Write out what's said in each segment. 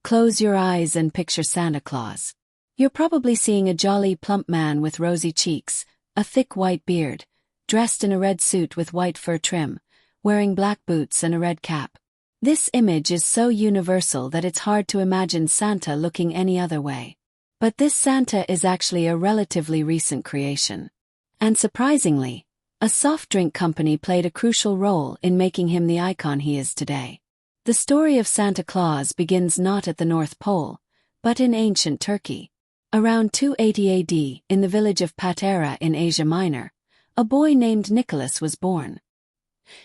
Close your eyes and picture Santa Claus. You're probably seeing a jolly, plump man with rosy cheeks, a thick white beard, dressed in a red suit with white fur trim, wearing black boots and a red cap. This image is so universal that it's hard to imagine Santa looking any other way. But this Santa is actually a relatively recent creation. And surprisingly, a soft drink company played a crucial role in making him the icon he is today. The story of Santa Claus begins not at the North Pole, but in ancient Turkey. Around 280 AD, in the village of Patara in Asia Minor, a boy named Nicholas was born.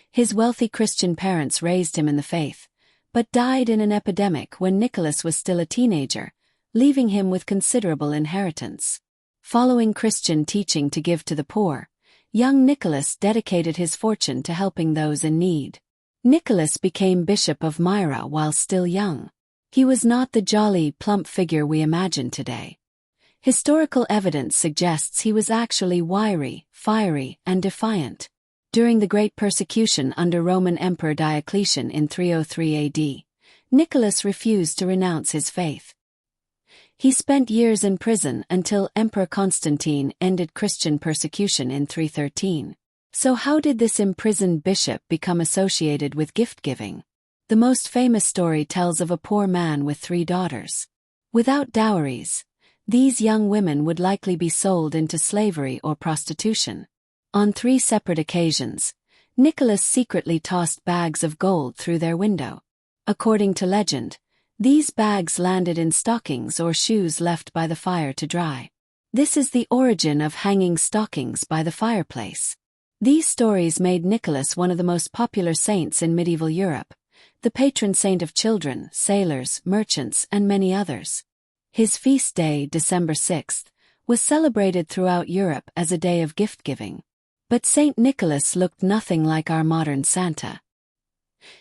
His wealthy Christian parents raised him in the faith, but died in an epidemic when Nicholas was still a teenager, leaving him with considerable inheritance. Following Christian teaching to give to the poor, young Nicholas dedicated his fortune to helping those in need. Nicholas became Bishop of Myra while still young. He was not the jolly, plump figure we imagine today. Historical evidence suggests he was actually wiry, fiery, and defiant. During the Great Persecution under Roman Emperor Diocletian in 303 AD, Nicholas refused to renounce his faith. He spent years in prison until Emperor Constantine ended Christian persecution in 313. So how did this imprisoned bishop become associated with gift-giving? The most famous story tells of a poor man with 3 daughters. Without dowries, these young women would likely be sold into slavery or prostitution. On 3 separate occasions, Nicholas secretly tossed bags of gold through their window. According to legend, these bags landed in stockings or shoes left by the fire to dry. This is the origin of hanging stockings by the fireplace. These stories made Nicholas one of the most popular saints in medieval Europe, the patron saint of children, sailors, merchants, and many others. His feast day, December 6th, was celebrated throughout Europe as a day of gift-giving. But Saint Nicholas looked nothing like our modern Santa.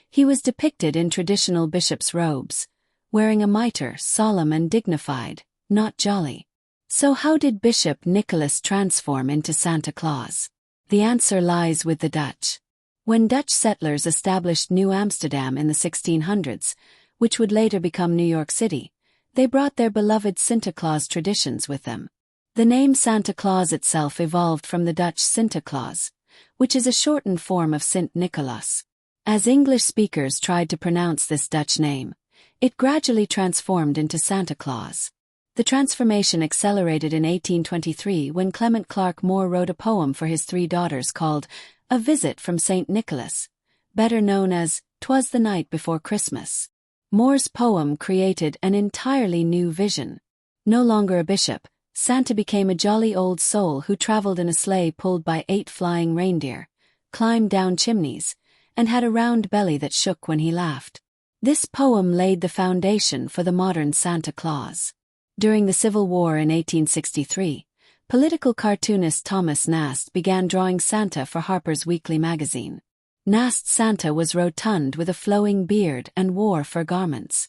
He was depicted in traditional bishop's robes, wearing a mitre, solemn and dignified, not jolly. So how did Bishop Nicholas transform into Santa Claus? The answer lies with the Dutch. When Dutch settlers established New Amsterdam in the 1600s, which would later become New York City, they brought their beloved Sinterklaas traditions with them. The name Santa Claus itself evolved from the Dutch Sinterklaas, which is a shortened form of Sint Nicolaas. As English speakers tried to pronounce this Dutch name, it gradually transformed into Santa Claus. The transformation accelerated in 1823 when Clement Clarke Moore wrote a poem for his 3 daughters called A Visit from St. Nicholas, better known as "'Twas the Night Before Christmas." Moore's poem created an entirely new vision. No longer a bishop, Santa became a jolly old soul who traveled in a sleigh pulled by 8 flying reindeer, climbed down chimneys, and had a round belly that shook when he laughed. This poem laid the foundation for the modern Santa Claus. During the Civil War in 1863, political cartoonist Thomas Nast began drawing Santa for Harper's Weekly magazine. Nast's Santa was rotund with a flowing beard and wore fur garments.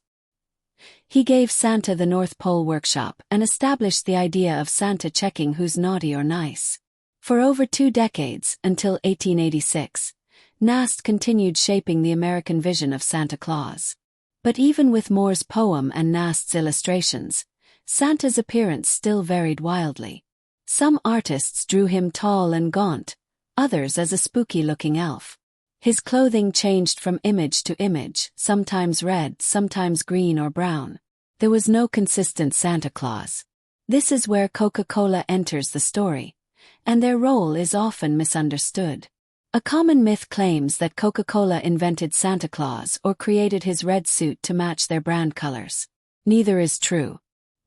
He gave Santa the North Pole workshop and established the idea of Santa checking who's naughty or nice. For over 2 decades, until 1886, Nast continued shaping the American vision of Santa Claus. But even with Moore's poem and Nast's illustrations, Santa's appearance still varied wildly. Some artists drew him tall and gaunt, others as a spooky-looking elf. His clothing changed from image to image, sometimes red, sometimes green or brown. There was no consistent Santa Claus. This is where Coca-Cola enters the story, and their role is often misunderstood. A common myth claims that Coca-Cola invented Santa Claus or created his red suit to match their brand colors. Neither is true.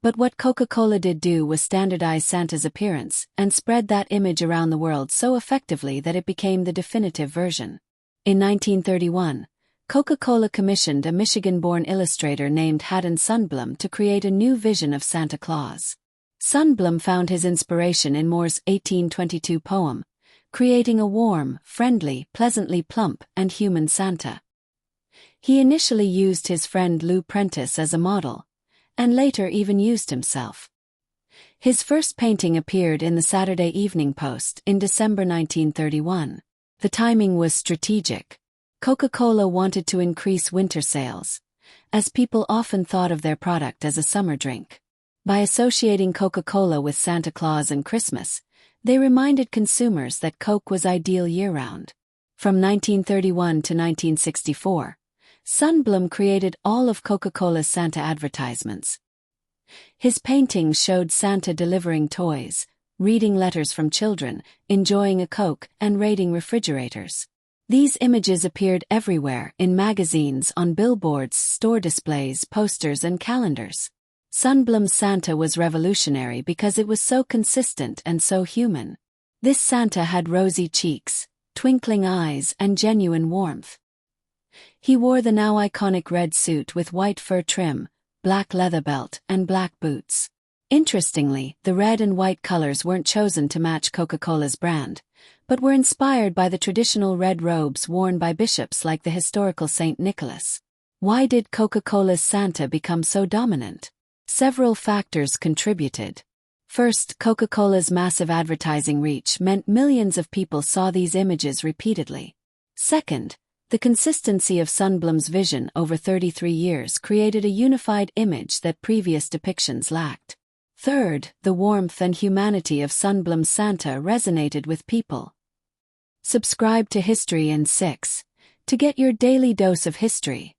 But what Coca-Cola did do was standardize Santa's appearance and spread that image around the world so effectively that it became the definitive version. In 1931, Coca-Cola commissioned a Michigan-born illustrator named Haddon Sundblom to create a new vision of Santa Claus. Sundblom found his inspiration in Moore's 1822 poem, creating a warm, friendly, pleasantly plump, and human Santa. He initially used his friend Lou Prentice as a model, and later even used himself. His first painting appeared in the Saturday Evening Post in December 1931. The timing was strategic. Coca-Cola wanted to increase winter sales, as people often thought of their product as a summer drink. By associating Coca-Cola with Santa Claus and Christmas, they reminded consumers that Coke was ideal year-round. From 1931 to 1964, Sundblom created all of Coca-Cola's Santa advertisements. His paintings showed Santa delivering toys, reading letters from children, enjoying a Coke, and raiding refrigerators. These images appeared everywhere, in magazines, on billboards, store displays, posters, and calendars. Sundblom's Santa was revolutionary because it was so consistent and so human. This Santa had rosy cheeks, twinkling eyes, and genuine warmth. He wore the now iconic red suit with white fur trim, black leather belt, and black boots. Interestingly, the red and white colors weren't chosen to match Coca-Cola's brand, but were inspired by the traditional red robes worn by bishops like the historical Saint Nicholas. Why did Coca-Cola's Santa become so dominant? Several factors contributed. First, Coca-Cola's massive advertising reach meant millions of people saw these images repeatedly. Second, the consistency of Sundblom's vision over 33 years created a unified image that previous depictions lacked. Third, the warmth and humanity of Sundblom's Santa resonated with people. Subscribe to History in 6 to get your daily dose of history.